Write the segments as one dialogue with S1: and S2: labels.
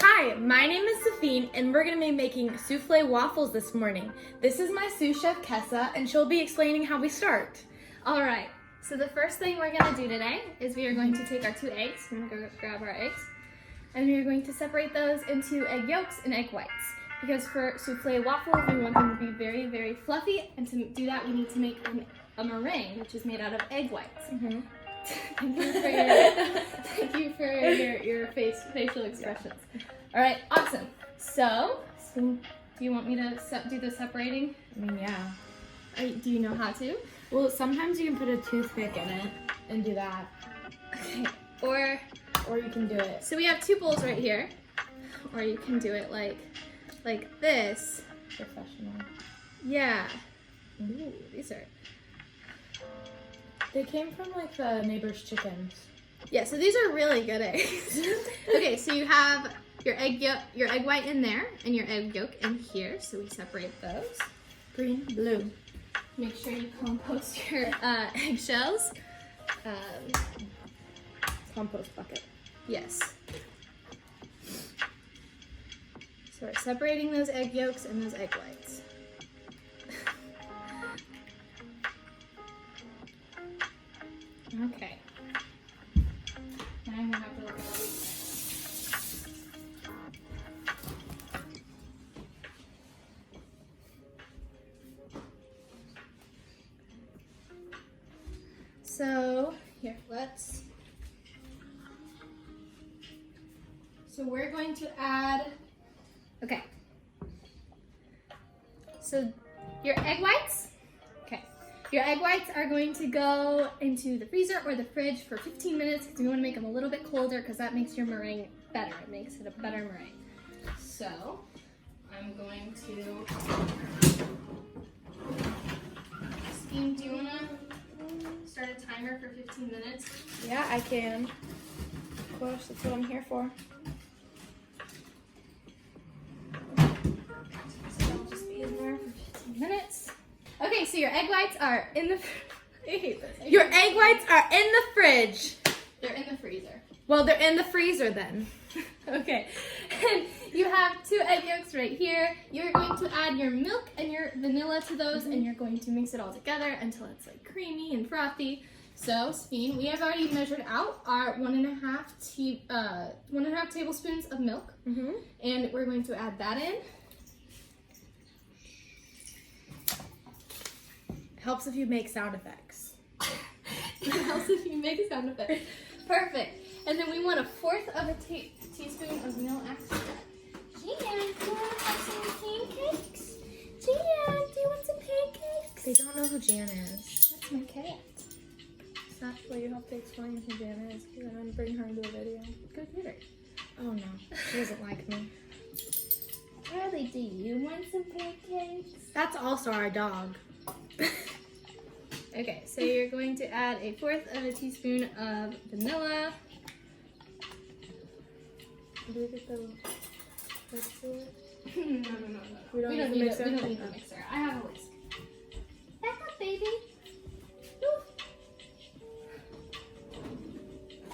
S1: Hi, my name is Sephine, and we're going to be making souffle waffles this morning. This is my sous chef, Kessa, and she'll be explaining how we start.
S2: All right, so the first thing we're going to do today is we are going to take our 2 eggs. I'm going to go grab our eggs. And we are going to separate those into egg yolks and egg whites. Because for souffle waffles, we want them to be very, very fluffy. And to do that, we need to make a meringue, which is made out of egg whites.
S1: Mm-hmm.
S2: Thank you for your facial expressions. All right, awesome. So do you want me to do the separating?
S1: I mean, yeah.
S2: Do you know how to?
S1: Well, sometimes you can put a toothpick in it and do that.
S2: Okay.
S1: Or you can do it.
S2: So we have 2 bowls right here. Or you can do it like this.
S1: Professional.
S2: Yeah. Ooh, these are.
S1: They came from like the neighbor's chickens.
S2: Yeah, so these are really good eggs. Okay, so you have your egg white in there and your egg yolk in here. So we separate those.
S1: Green, blue.
S2: Make sure you compost your eggshells.
S1: Compost bucket.
S2: Yes. So we're separating those egg yolks and those egg whites. Okay. Now I'm gonna have to look at these. So here, So we're going to add. Okay. So your egg whites. Your egg whites are going to go into the freezer or the fridge for 15 minutes because we want to make them a little bit colder because that makes your meringue better. It makes it a better meringue. So I'm going to. Sephine, do you want to start a timer for 15 minutes?
S1: Yeah, I can. Of course, that's what I'm here for.
S2: So I'll just be in there for 15 minutes. Okay, so your egg whites are in the. I hate this.
S1: Your egg whites are in the fridge.
S2: They're in the freezer.
S1: Well, they're in the freezer then.
S2: Okay, and you have 2 egg yolks right here. You're going to add your milk and your vanilla to those, and you're going to mix it all together until it's like creamy and frothy. So, Sephine, we have already measured out our 1.5 tablespoons of milk, and we're going to add that in.
S1: Helps if you make sound effects.
S2: It helps if you make sound effects. Perfect. And then we want 1/4 of a teaspoon of vanilla extract. Jan, do you want to have some pancakes? Jan, do you want some pancakes?
S1: They don't know who Jan is.
S2: That's my cat.
S1: Will you help to explain who Jan is? Because I'm going to bring her into a video.
S2: Go get her.
S1: Oh no, she doesn't like me.
S2: Charlie, do you want some pancakes?
S1: That's also our dog.
S2: Okay, so you're going to add 1/4 of a teaspoon of vanilla.
S1: Do we get the mixer?
S2: No.
S1: We don't need the mixer?
S2: I have a whisk. Back up, baby. Woo.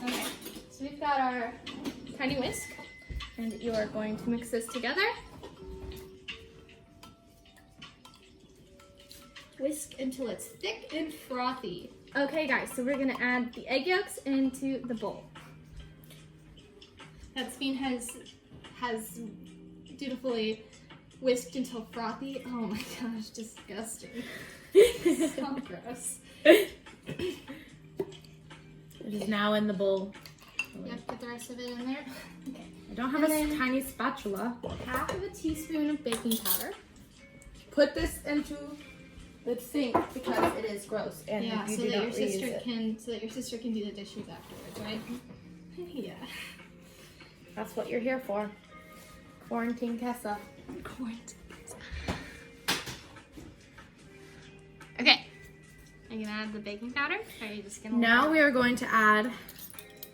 S2: Okay, so we've got our tiny whisk, and you are going to mix this together. Whisk until it's thick and frothy. Okay, guys, so we're gonna add the egg yolks into the bowl. That Sephine has dutifully whisked until frothy. Oh my gosh, disgusting. So gross.
S1: It is now in the bowl.
S2: Yep, get the rest of it in there. Okay.
S1: I don't have a tiny spatula.
S2: 1/2 teaspoon of baking powder.
S1: Put this into the sink because it is gross, and
S2: Yeah,
S1: you
S2: so
S1: do
S2: that
S1: not
S2: your
S1: reuse
S2: sister
S1: it.
S2: can do the dishes afterwards, right? Yeah.
S1: That's what you're here for. Quarantine Kessa.
S2: Quarantine. Okay. Are you gonna add the baking powder? Or are you just gonna?
S1: Now we are going to add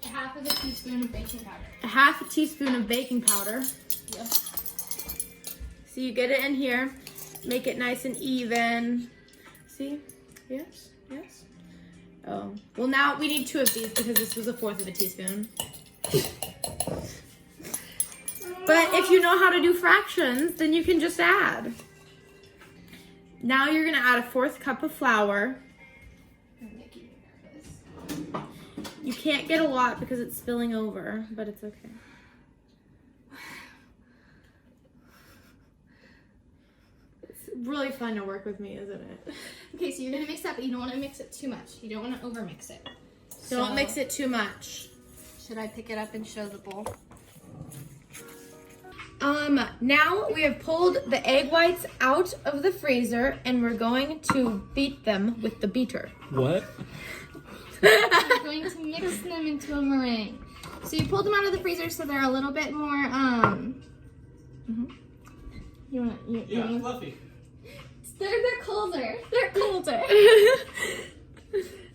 S2: 1/2 teaspoon of baking powder.
S1: 1/2 teaspoon of baking powder.
S2: Yep.
S1: So you get it in here, make it nice and even. See? Yes. Oh. Well, now we need 2 of these because this was 1/4 of a teaspoon. But if you know how to do fractions, then you can just add. Now you're gonna add a 1/4 cup of flour.
S2: I'm making me nervous.
S1: You can't get a lot because it's spilling over, but it's okay. It's really fun to work with me, isn't it?
S2: Okay, so you're gonna mix that, but you don't want to mix it too much. You don't want to overmix it.
S1: Don't mix it too much.
S2: Should I pick it up and show the bowl?
S1: Now we have pulled the egg whites out of the freezer and we're going to beat them with the beater.
S3: What?
S2: We're going to mix them into a meringue. So you pulled them out of the freezer so they're a little bit more,
S3: Yeah, fluffy.
S2: They're colder. They're colder.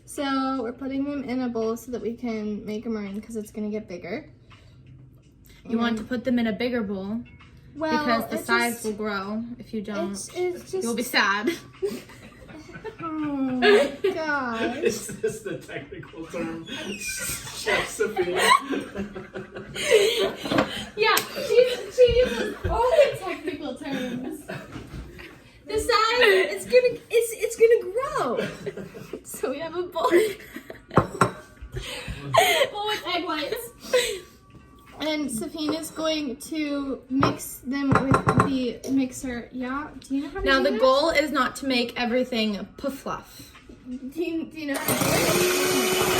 S2: So we're putting them in a bowl so that we can make a meringue because it's going to get bigger.
S1: You want to put them in a bigger bowl because the size will grow if you don't.
S2: It's just,
S1: You'll be sad.
S2: oh my gosh.
S3: Is this the technical term? Chef Sephine.
S2: Yeah, she uses all the technical terms. The size it's gonna grow. So we have a bowl. Bowl with egg whites. And Sephine is going to mix them with the mixer. Yeah, do you know how to
S1: Now
S2: do
S1: the
S2: that?
S1: goal is not to make everything puff-fluff.
S2: Do you know how to do it?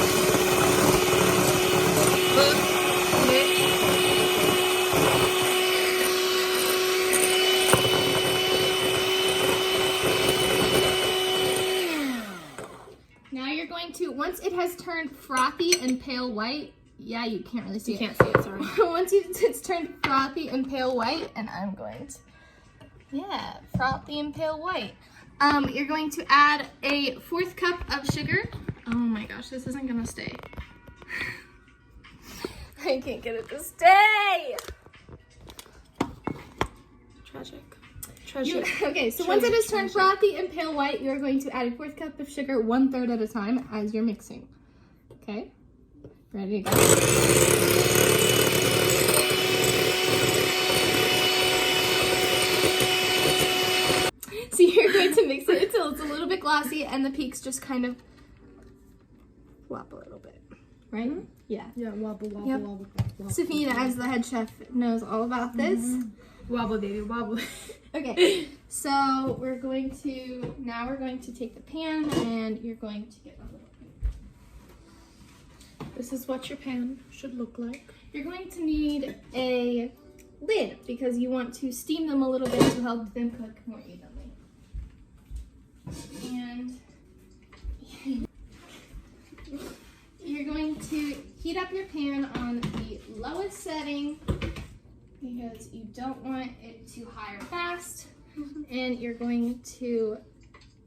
S2: Now you're going to, once it has turned frothy and pale white, yeah, you can't really see
S1: You
S2: it.
S1: can't see it, sorry.
S2: Once it's turned frothy and pale white, and I'm going to, yeah, frothy and pale white. You're going to add a 1/4 cup of sugar. Oh my gosh, this isn't gonna stay. I can't get it to stay.
S1: Tragic.
S2: Okay, so once it has turned frothy and pale white, you're going to add a 1/4 cup of sugar 1/3 at a time as you're mixing. Okay, ready to go? So you're going to mix it until it's a little bit glossy and the peaks just kind of flop a little bit, right? Mm-hmm. Yeah.
S1: Yeah, wobble, wobble,
S2: Yep.
S1: wobble, wobble.
S2: Sophia, as the head chef, knows all about this.
S1: Mm-hmm. Wobble, baby, wobble.
S2: Okay, so we're going to take the pan and you're going to get a little.
S1: This is what your pan should look like.
S2: You're going to need a lid because you want to steam them a little bit to help them cook more evenly. And you're going to heat up your pan on the lowest setting because you don't want it too high or fast. And you're going to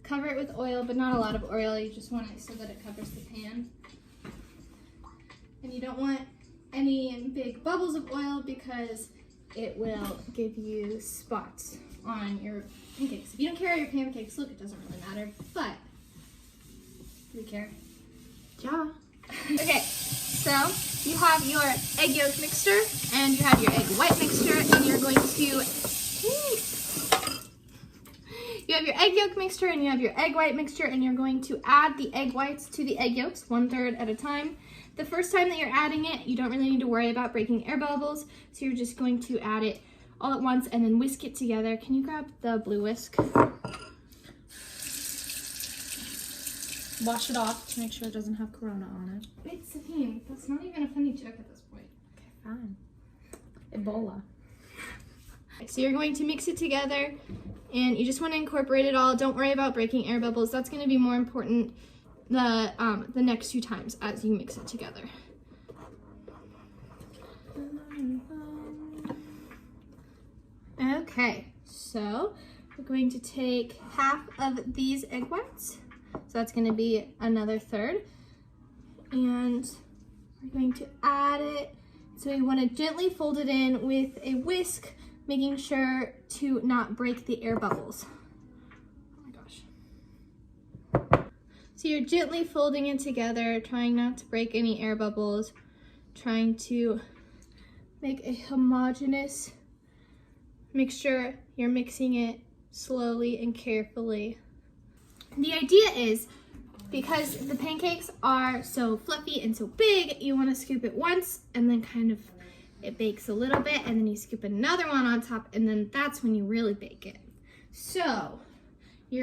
S2: cover it with oil, but not a lot of oil. You just want it so that it covers the pan. And you don't want any big bubbles of oil because it will give you spots on your pancakes. If you don't care how your pancakes look, it doesn't really matter, but do we care?
S1: Yeah.
S2: Okay, so you have your egg yolk mixture and you have your egg white mixture and you're going to, you have your egg yolk mixture and you have your egg white mixture and you're going to add the egg whites to the egg yolks 1/3 at a time. The first time that you're adding it, you don't really need to worry about breaking air bubbles, so you're just going to add it all at once and then whisk it together. Can you grab the blue whisk?
S1: Wash it off to make sure it doesn't have Corona on it.
S2: Wait, Sephine, that's not even a funny joke at this point.
S1: Okay, fine. Ebola.
S2: So you're going to mix it together and you just want to incorporate it all. Don't worry about breaking air bubbles. That's going to be more important the next few times as you mix it together. Okay, so we're going to take half of these egg whites. So that's going to be another 1/3. And we're going to add it. So you want to gently fold it in with a whisk, making sure to not break the air bubbles. Oh my gosh. So you're gently folding it together, trying not to break any air bubbles, trying to make a homogeneous Make sure you're mixing it slowly and carefully. The idea is, because the pancakes are so fluffy and so big, you want to scoop it once and then kind of it bakes a little bit, and then you scoop another one on top, and then that's when you really bake it. So we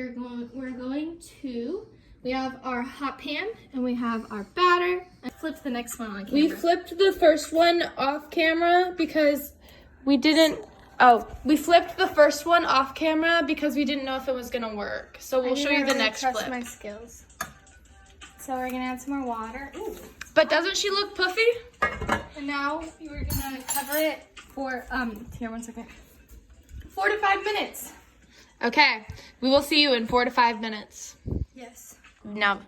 S2: have our hot pan and we have our batter. I flipped the next one on camera.
S1: We flipped the first one off camera because we didn't. We flipped the first one off camera because we didn't know if it was gonna work. So we'll show you the next flip.
S2: My skills. So we're gonna add some more water. Ooh.
S1: But doesn't she look puffy?
S2: And now we're gonna cover it for here 1 second. 4 to 5 minutes.
S1: Okay, we will see you in 4 to 5 minutes.
S2: Yes.
S1: Now,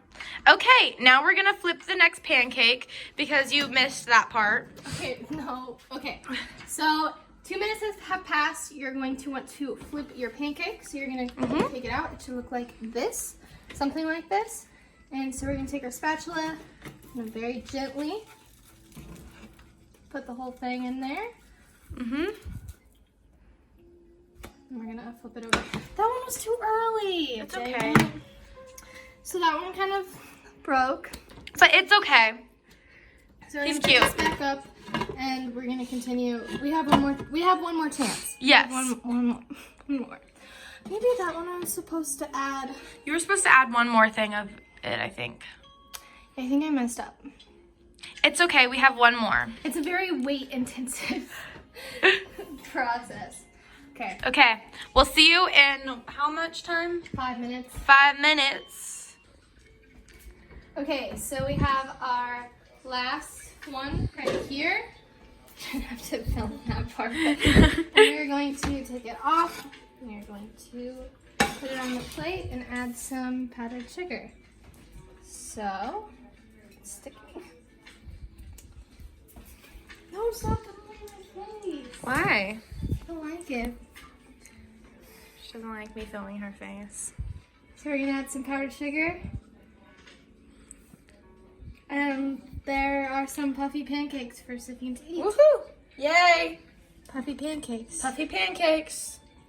S1: okay, now we're gonna flip the next pancake because you missed that part.
S2: Okay, no. Okay. So 2 minutes have passed. You're going to want to flip your pancake. So you're gonna take it out. It should look like this, something like this. And so we're gonna take our spatula and very gently put the whole thing in there. And we're gonna flip it over. That one was too early.
S1: It's okay.
S2: So that one kind of broke.
S1: But it's okay.
S2: So we're
S1: He's
S2: gonna
S1: cute.
S2: pick this back up, and we're gonna continue. We have one more chance.
S1: Yes.
S2: One more. Maybe that one I was supposed to add.
S1: You were supposed to add one more thing of it, I think.
S2: I think I messed up.
S1: It's okay, we have one more.
S2: It's a very weight-intensive process. Okay.
S1: Okay, we'll see you in how much time?
S2: 5 minutes.
S1: 5 minutes.
S2: Okay, so we have our last one right here. I have to film that part. And we're going to take it off. And we're going to put it on the plate and add some powdered sugar. So, it's sticking. No, stop filming my face.
S1: Why?
S2: I don't like it.
S1: She doesn't like me filming her face.
S2: So we're gonna add some powdered sugar. And there are some puffy pancakes for Sephine to eat.
S1: Woohoo! Yay!
S2: Puffy pancakes.
S1: Puffy pancakes.